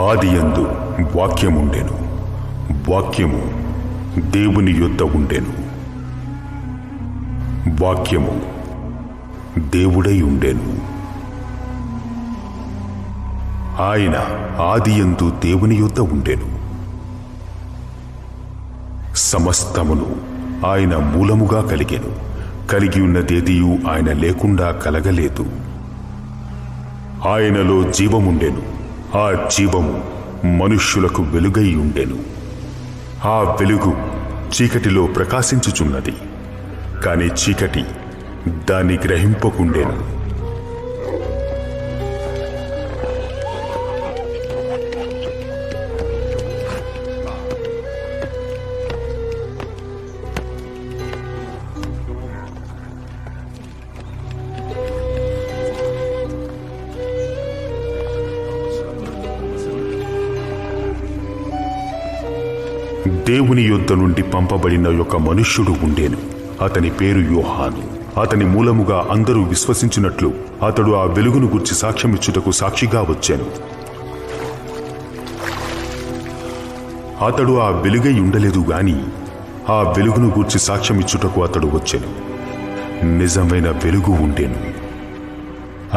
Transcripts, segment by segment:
ఆదియందు వాక్యముండెను, వాక్యము దేవుని యొద్ద ఉండెను, వాక్యము దేవుడై ఉండెను. ఆయన ఆదియందు దేవుని యొద్ద ఉండెను. సమస్తమును ఆయన మూలముగా కలిగెను. కలిగి ఉన్నదేదియు ఆయన లేకుండా కలగలేదు. ఆయనలో జీవముండెను. ఆ జీవము మనుష్యులకు వెలుగై ఉండెను. ఆ వెలుగు చీకటిలో ప్రకాశించుచున్నది, కాని చీకటి దాన్ని గ్రహింపకుండెను. దేవుని యొద్ద నుండి పంపబడిన ఒక మనుష్యుడు ఉండేను. అతని పేరు యోహాను. అతని మూలముగా అందరూ విశ్వసించినట్లు అతడు ఆ వెలుగును గూర్చి సాక్ష్యమిచ్చుటకు సాక్షిగా వచ్చాను. అతడు ఆ వెలుగై ఉండలేదు గాని ఆ వెలుగును గూర్చి సాక్ష్యమిచ్చుటకు అతడు వచ్చెను. నిజమైన వెలుగు ఉండెను.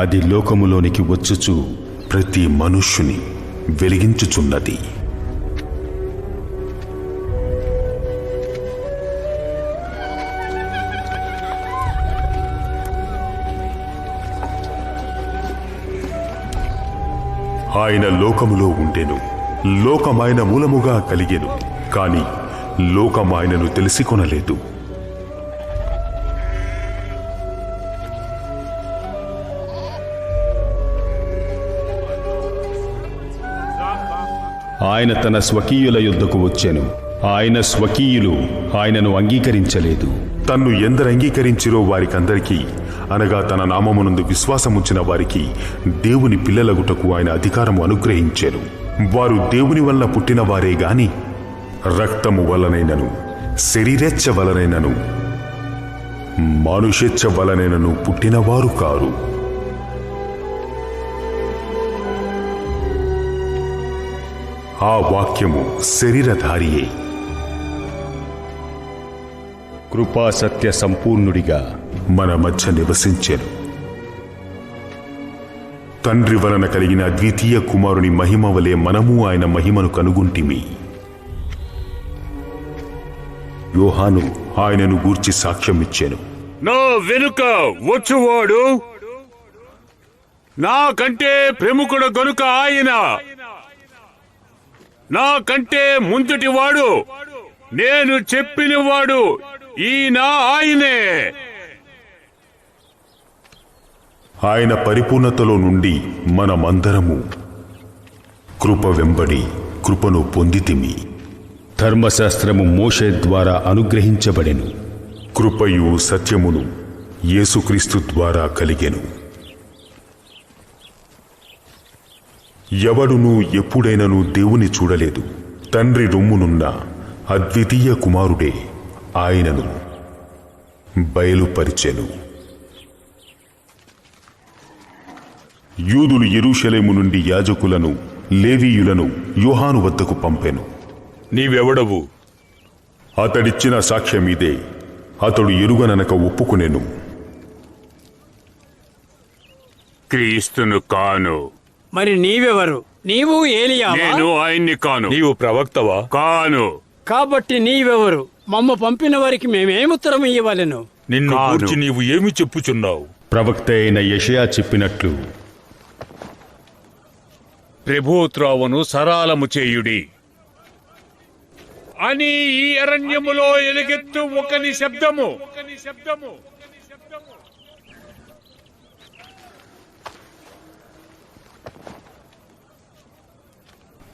అది లోకములోనికి వచ్చుచు ప్రతి మనుష్యుని వెలిగించుచున్నది. ఆయన లోకములో ఉండెను. లోకమాయన మూలముగా కలిగెను, కాని లోకమాయనను తెలిసికొనలేదు. ఆయన తన స్వకీయుల యొద్దకు వచ్చెను. ఆయన స్వకీయులు ఆయనను అంగీకరించలేదు. తన్ను ఎందరు అంగీకరించిరో వారికందరికీ, అనగా తన నామమునందు విశ్వాసముంచిన వారికి దేవుని పిల్లలగుటకు ఆయన అధికారము అనుగ్రహించెను. వారు దేవుని వల్ల పుట్టిన వారే గాని రక్తము వలనైనను, శరీరేచ్ఛ వలనైనను, మానుషేచ్ఛ వలనైనను పుట్టినవారు కారు. ఆ వాక్యము శరీరధారియే కృపా సత్య సంపూర్ణుడిగా మన మధ్య నివసించెను. తండ్రి వలన కలిగిన ద్వితీయ కుమారుని మహిమ వలె మనము ఆయన మహిమను కనుగొంటిమి. యోహాను ఆయనను గూర్చి సాక్ష్యమిచ్చెను. నా వెనుక వచ్చువాడు నాకంటే ప్రముఖుడు గనుక ఆయన, నాకంటే ముందుటివాడు, నేను చెప్పినవాడు ఈయన ఆయనే. ఆయన పరిపూర్ణతలో నుండి మనమందరము కృప వెంబడి కృపను పొందితిమి. ధర్మశాస్త్రము మోషే ద్వారా అనుగ్రహించబడెను. కృపయు సత్యమును యేసుక్రీస్తు ద్వారా కలిగెను. ఎవడునూ ఎప్పుడైనను దేవుని చూడలేదు. తండ్రి రొమ్మునున్న అద్వితీయ కుమారుడే ఆయనను బయలుపరిచెను. యూదులు యెరూషలేము నుండి యాజకులను, లేవీయులను యోహాను వద్దకు పంపెను. నీవెవడవు? అతడిచ్చిన సాక్ష్యమిదే. అతడు ఎరుగననక ఒప్పుకునెను. క్రీస్తును కాను. మరి నీవెవరు? నీవు ఏలియావా? నేను ఆయన్ని కాను. నీవు ప్రవక్తవా? కాను. కాబట్టి నీవెవరు? మమ్మ పంపిన వారికి మేమేముత్తరం ఇవ్వవలెను? నిన్ను గూర్చి నీవు ఏమి చెప్పుచున్నావు? ప్రవక్త అయిన యెషయా చెప్పినట్లు, ప్రభుత్రావను సరాలము చేయుడి అని ఈ అరణ్యములో ఎలుగెత్తు ఒకని శబ్దము.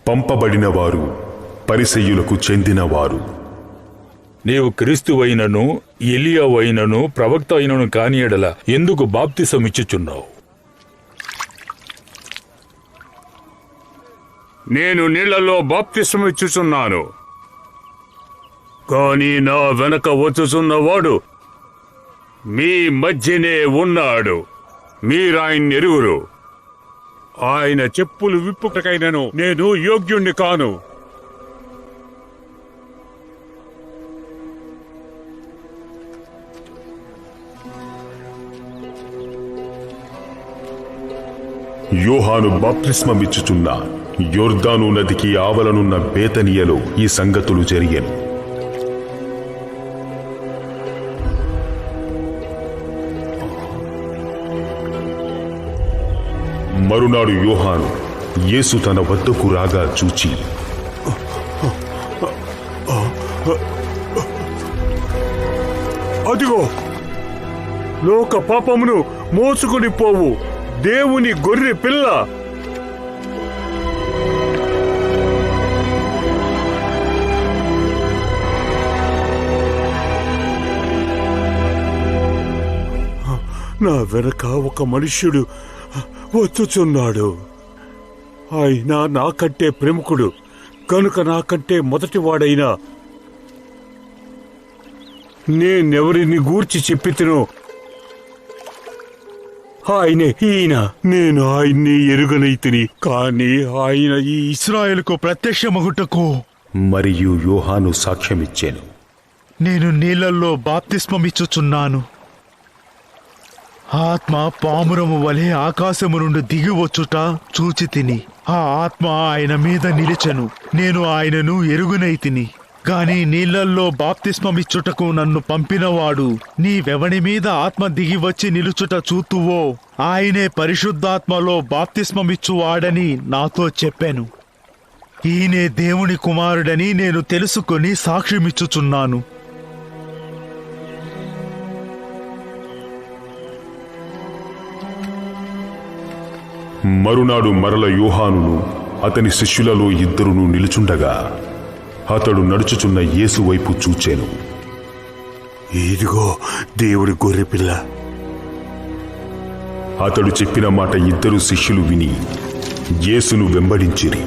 పంపబడిన వారు పరిసయ్యులకు చెందినవారు. నీవు క్రీస్తువైనను, ఎలియావైనను, ప్రవక్త అయినను కాని ఎడల ఎందుకు బాప్తిసమిచ్చుచున్నావు? నేను నీళ్లలో బాప్తిసమిచ్చుచున్నాను, కాని నా వెనక వచ్చుచున్నవాడు మీ మధ్యనే ఉన్నాడు. మీరాయన్ని ఎరుగురు. ఆయన చెప్పులు విప్పుటకైనను నేను యోగ్యుణ్ణి కాను. యోహాను బాప్తిస్మమిచ్చుచున్న యొర్దాను నదికి ఆవలనున్న బేతనియలో ఈ సంగతులు జరిగెను. మరునాడు యోహాను యేసు తన వద్దకు రాగా చూచి, అదిగో లోక పాపమును మోసుకుని పోవు దేవుని గొర్రె పిల్ల. నా వెనక ఒక మనుష్యుడు వచ్చుచున్నాడు. ఆయన నాకంటే ప్రముఖుడు కనుక నాకంటే మొదటివాడైనా నేనెవరిని గూర్చి చెప్పితినో ఆయనే ఈయన. నేను ఆయన్ని ఎరుగనైతిని, కాని ఆయన ఈ ఇశ్రాయేలుకు ప్రత్యక్షమగుటకు మరియు యోహాను సాక్ష్యమిచ్చాను. నేను నీళ్లలో బాప్తిస్మమిచ్చుచున్నాను. ఆత్మ పామురము వలె ఆకాశము నుండి దిగివచ్చుట చూచి తిని ఆ ఆత్మ ఆయన మీద నిలిచెను. నేను ఆయనను ఎరుగునైతిని. గాని నీళ్లల్లో బాప్తిస్మమిచ్చుటకు నన్ను పంపినవాడు నీవెవని మీద ఆత్మ దిగివచ్చి నిలుచుట చూతువో ఆయనే పరిశుద్ధాత్మలో బాప్తిస్మమిచ్చువాడని నాతో చెప్పాను. ఈయనే దేవుని కుమారుడని నేను తెలుసుకొని సాక్ష్యమిచ్చుచున్నాను. మరునాడు మరల యోహానును అతని శిష్యులలో ఇద్దరును నిలుచుండగా అతడు నడుచుచున్న యేసు వైపు చూచెను. ఇదిగో దేవుడి గొర్రెపిల్ల. అతడు చెప్పిన మాట ఇద్దరు శిష్యులు విని యేసును వెంబడించిరి.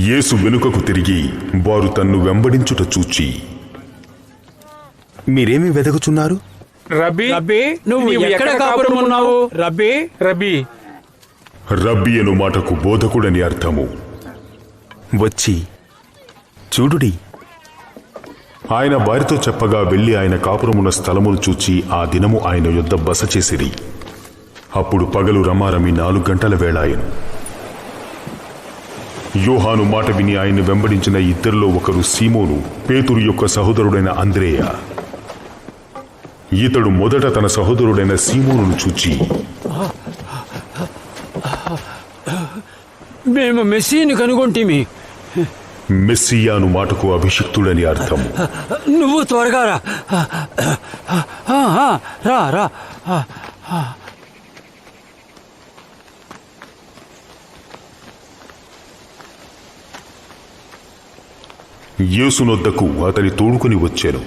యేసు వెనుకకు తిరిగి వారు తన్ను వెంబడించుట చూచి, మీరేమి వెదకుచున్నారు? రబ్బీ, రబ్బీ, నువ్వు ఎక్కడ కాపురమున్నావు? రబ్బీ, రబ్బీ. రబ్బీ అను మాటకు బోధకుడని అర్థము. వచ్చి చూడుడి. ఆయన వారితో చెప్పగా వెళ్లి ఆయన కాపురమున్న స్థలమును చూచి ఆ దినము ఆయన యొద్ద బస చేసిరి. అప్పుడు పగలు రమారమి 4 గంటల వేళాయెను. యోహాను మాట విని ఆయన్ని వెంబడించిన ఇద్దరిలో ఒకరు సీమోను, పేతురు యొక్క సహోదరుడైన అంద్రేయ. ఇతడు మొదట తన సహోదరుడైన సీమోనును చూచి, మేము మెస్సీని కనుగొంటిమి. మెస్సియాను మాటకు అభిషిక్తుడని అర్థము. నువ్వు త్వరగా రా. రా రా. యేసునొద్దకు అతని తోడుకొని వచ్చాను.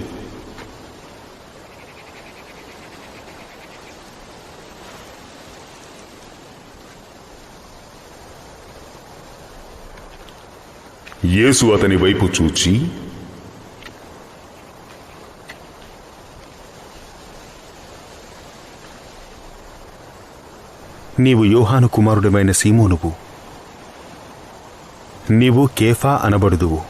యేసు అతని వైపు చూచి, నీవు యోహాను కుమారుడమైన సీమోనువు. నీవు కేఫా అనబడుదువు.